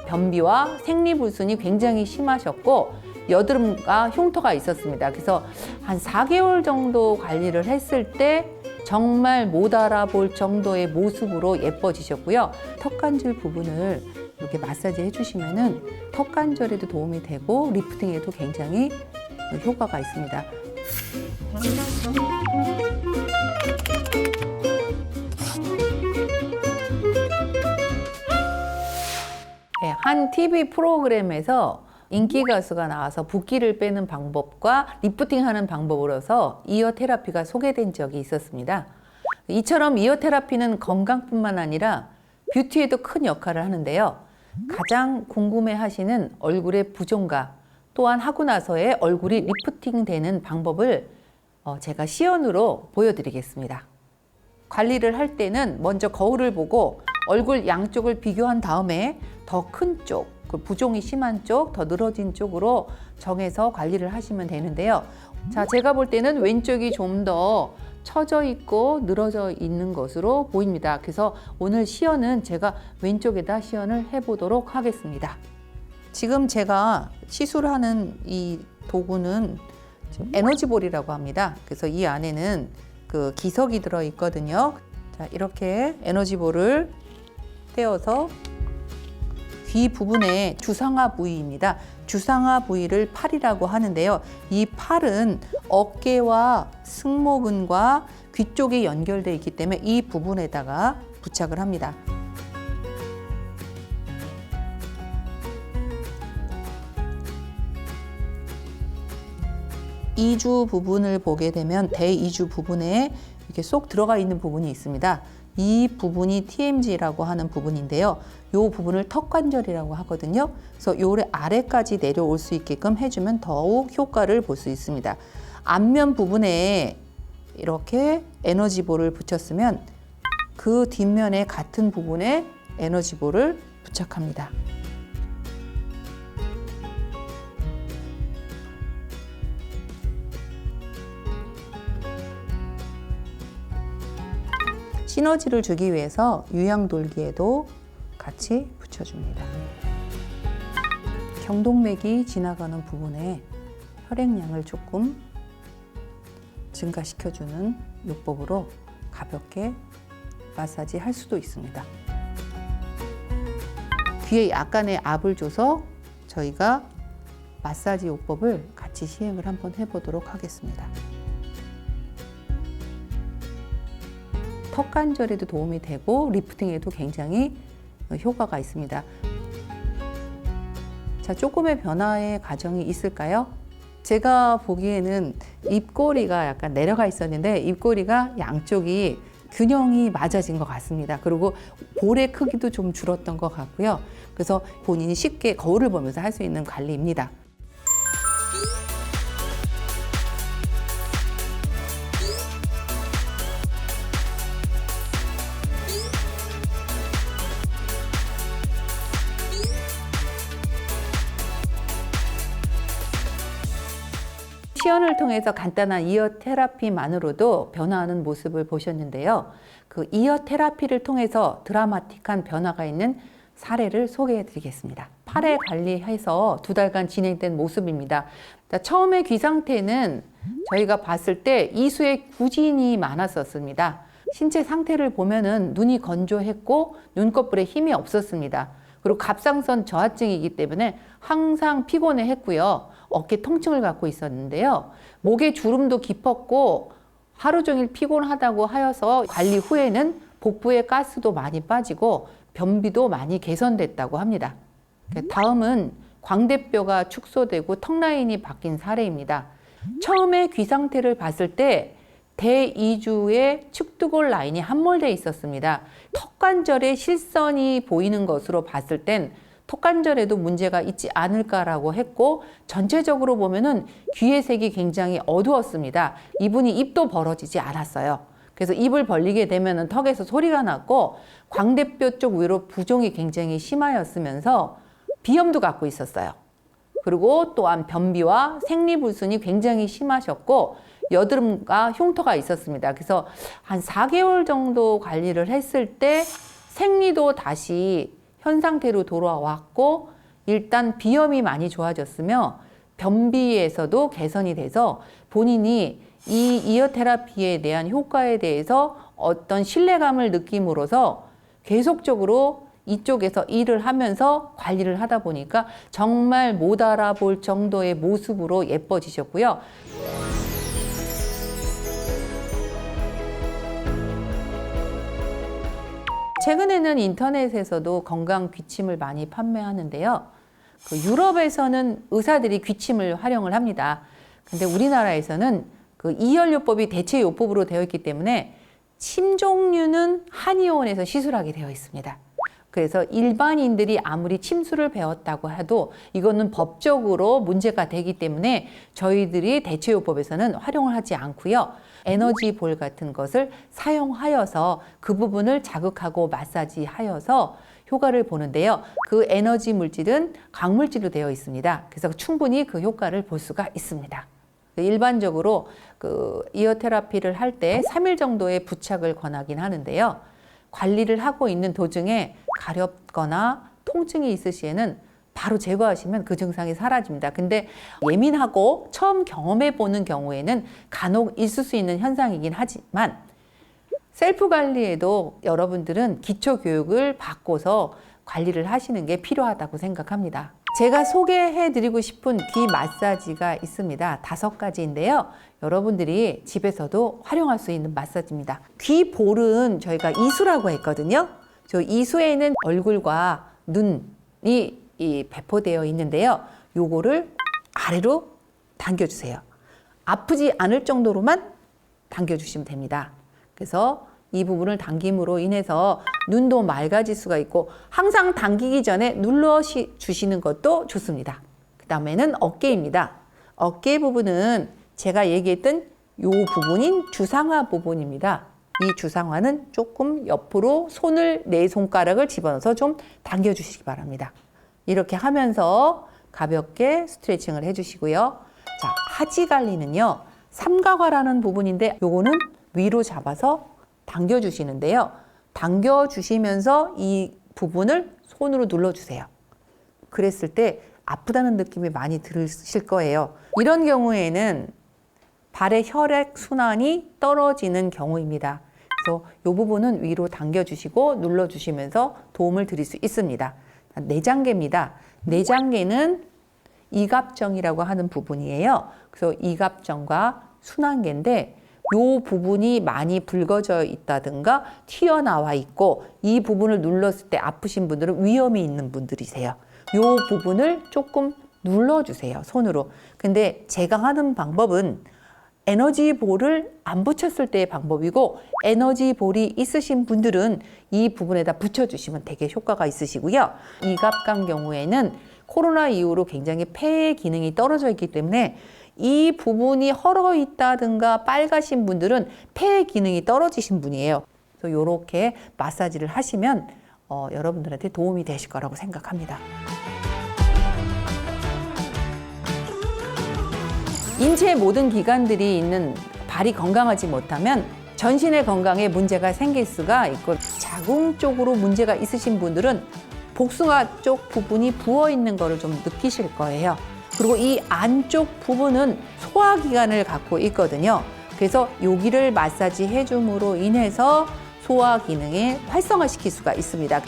변비와 생리불순이 굉장히 심하셨고 여드름과 흉터가 있었습니다. 그래서 한 4개월 정도 관리를 했을 때 정말 못 알아볼 정도의 모습으로 예뻐지셨고요. 턱관절 부분을 이렇게 마사지 해주시면은 턱관절에도 도움이 되고 리프팅에도 굉장히 효과가 있습니다. 네, 한 TV 프로그램에서 인기 가수가 나와서 붓기를 빼는 방법과 리프팅하는 방법으로서 이어 테라피가 소개된 적이 있었습니다. 이처럼 이어 테라피는 건강뿐만 아니라 뷰티에도 큰 역할을 하는데요. 가장 궁금해하시는 얼굴의 부종과 또한 하고 나서의 얼굴이 리프팅되는 방법을 제가 시연으로 보여드리겠습니다. 관리를 할 때는 먼저 거울을 보고 얼굴 양쪽을 비교한 다음에 더 큰 쪽, 그 부종이 심한 쪽, 더 늘어진 쪽으로 정해서 관리를 하시면 되는데요. 자, 제가 볼 때는 왼쪽이 좀 더 처져 있고 늘어져 있는 것으로 보입니다. 그래서 오늘 시연은 제가 왼쪽에다 시연을 해보도록 하겠습니다. 지금 제가 시술하는 이 도구는 에너지볼이라고 합니다. 그래서 이 안에는 그 기석이 들어 있거든요. 자, 이렇게 에너지볼을 떼어서 귀 부분의 주상하 부위입니다. 주상하 부위를 팔이라고 하는데요. 이 팔은 어깨와 승모근과 귀 쪽이 연결되어 있기 때문에 이 부분에다가 부착을 합니다. 이주 부분을 보게 되면 대이주 부분에 이렇게 쏙 들어가 있는 부분이 있습니다. 이 부분이 TMG라고 하는 부분인데요. 이 부분을 턱관절이라고 하거든요. 그래서 요 아래까지 내려올 수 있게끔 해주면 더욱 효과를 볼 수 있습니다. 앞면 부분에 이렇게 에너지볼을 붙였으면 그 뒷면에 같은 부분에 에너지볼을 부착합니다. 시너지를 주기 위해서 유양돌기에도 같이 붙여줍니다. 경동맥이 지나가는 부분에 혈액량을 조금 증가시켜주는 요법으로 가볍게 마사지 할 수도 있습니다. 귀에 약간의 압을 줘서 저희가 마사지 요법을 같이 시행을 한번 해보도록 하겠습니다. 턱관절에도 도움이 되고 리프팅에도 굉장히 효과가 있습니다. 자, 조금의 변화의 과정이 있을까요? 제가 보기에는 입꼬리가 약간 내려가 있었는데 입꼬리가 양쪽이 균형이 맞아진 것 같습니다. 그리고 볼의 크기도 좀 줄었던 것 같고요. 그래서 본인이 쉽게 거울을 보면서 할 수 있는 관리입니다. 시연을 통해서 간단한 이어 테라피만으로도 변화하는 모습을 보셨는데요. 그 이어 테라피를 통해서 드라마틱한 변화가 있는 사례를 소개해 드리겠습니다. 8회 관리해서 2달간 진행된 모습입니다. 자, 처음에 귀 상태는 저희가 봤을 때 이수에 구진이 많았었습니다. 신체 상태를 보면은 눈이 건조했고 눈꺼풀에 힘이 없었습니다. 그리고 갑상선 저하증이기 때문에 항상 피곤해 했고요. 어깨 통증을 갖고 있었는데요. 목에 주름도 깊었고 하루 종일 피곤하다고 하여서 관리 후에는 복부에 가스도 많이 빠지고 변비도 많이 개선됐다고 합니다. 다음은 광대뼈가 축소되고 턱 라인이 바뀐 사례입니다. 처음에 귀 상태를 봤을 때 대이주의 측두골 라인이 함몰되어 있었습니다. 턱관절에 실선이 보이는 것으로 봤을 땐 턱관절에도 문제가 있지 않을까라고 했고 전체적으로 보면은 귀의 색이 굉장히 어두웠습니다. 이분이 입도 벌어지지 않았어요. 그래서 입을 벌리게 되면은 턱에서 소리가 났고 광대뼈 쪽 위로 부종이 굉장히 심하였으면서 비염도 갖고 있었어요. 그리고 또한 변비와 생리불순이 굉장히 심하셨고 여드름과 흉터가 있었습니다. 그래서 한 4개월 정도 관리를 했을 때 생리도 다시 현 상태로 돌아왔고 일단 비염이 많이 좋아졌으며 변비에서도 개선이 돼서 본인이 이 이어 테라피에 대한 효과에 대해서 어떤 신뢰감을 느낌으로써 계속적으로 이쪽에서 일을 하면서 관리를 하다 보니까 정말 못 알아볼 정도의 모습으로 예뻐지셨고요. 최근에는 인터넷에서도 건강 귀침을 많이 판매하는데요. 그 유럽에서는 의사들이 귀침을 활용을 합니다. 근데 우리나라에서는 그 이열요법이 대체요법으로 되어 있기 때문에 침 종류는 한의원에서 시술하게 되어 있습니다. 그래서 일반인들이 아무리 침수를 배웠다고 해도 이거는 법적으로 문제가 되기 때문에 저희들이 대체요법에서는 활용을 하지 않고요. 에너지볼 같은 것을 사용하여서 그 부분을 자극하고 마사지하여서 효과를 보는데요. 그 에너지 물질은 광물질로 되어 있습니다. 그래서 충분히 그 효과를 볼 수가 있습니다. 일반적으로 그 이어 테라피를 할 때 3일 정도의 부착을 권하긴 하는데요. 관리를 하고 있는 도중에 가렵거나 통증이 있을 시에는 바로 제거하시면 그 증상이 사라집니다. 근데 예민하고 처음 경험해 보는 경우에는 간혹 있을 수 있는 현상이긴 하지만 셀프 관리에도 여러분들은 기초 교육을 받고서 관리를 하시는 게 필요하다고 생각합니다. 제가 소개해 드리고 싶은 귀 마사지가 있습니다. 5가지인데요. 여러분들이 집에서도 활용할 수 있는 마사지입니다. 귀 볼은 저희가 이수라고 했거든요. 저 이수에는 얼굴과 눈이 배포되어 있는데요. 요거를 아래로 당겨주세요. 아프지 않을 정도로만 당겨주시면 됩니다. 그래서 이 부분을 당김으로 인해서 눈도 맑아질 수가 있고 항상 당기기 전에 눌러 주시는 것도 좋습니다. 그 다음에는 어깨입니다. 어깨 부분은 제가 얘기했던 요 부분인 주상화 부분입니다. 이 주상화는 조금 옆으로 손을 네 손가락을 집어넣어서 좀 당겨주시기 바랍니다. 이렇게 하면서 가볍게 스트레칭을 해주시고요. 자, 하지갈리는요. 삼각화라는 부분인데 요거는 위로 잡아서 당겨주시는데요. 당겨주시면서 이 부분을 손으로 눌러주세요. 그랬을 때 아프다는 느낌이 많이 들으실 거예요. 이런 경우에는 발의 혈액 순환이 떨어지는 경우입니다. 그래서 이 부분은 위로 당겨주시고 눌러주시면서 도움을 드릴 수 있습니다. 내장계입니다. 내장계는 이갑정이라고 하는 부분이에요. 그래서 이갑정과 순환계인데 이 부분이 많이 붉어져 있다든가 튀어나와 있고 이 부분을 눌렀을 때 아프신 분들은 위험이 있는 분들이세요. 이 부분을 조금 눌러주세요. 손으로. 근데 제가 하는 방법은 에너지볼을 안 붙였을 때의 방법이고 에너지볼이 있으신 분들은 이 부분에다 붙여주시면 되게 효과가 있으시고요. 이갑강 경우에는 코로나 이후로 굉장히 폐의 기능이 떨어져 있기 때문에 이 부분이 헐어 있다든가 빨가신 분들은 폐의 기능이 떨어지신 분이에요. 그래서 이렇게 마사지를 하시면 여러분들한테 도움이 되실 거라고 생각합니다. 인체의 모든 기관들이 있는 발이 건강하지 못하면 전신의 건강에 문제가 생길 수가 있고 자궁 쪽으로 문제가 있으신 분들은 복숭아 쪽 부분이 부어 있는 거를 좀 느끼실 거예요. 그리고 이 안쪽 부분은 소화기관을 갖고 있거든요. 그래서 여기를 마사지 해줌으로 인해서 소화 기능을 활성화시킬 수가 있습니다.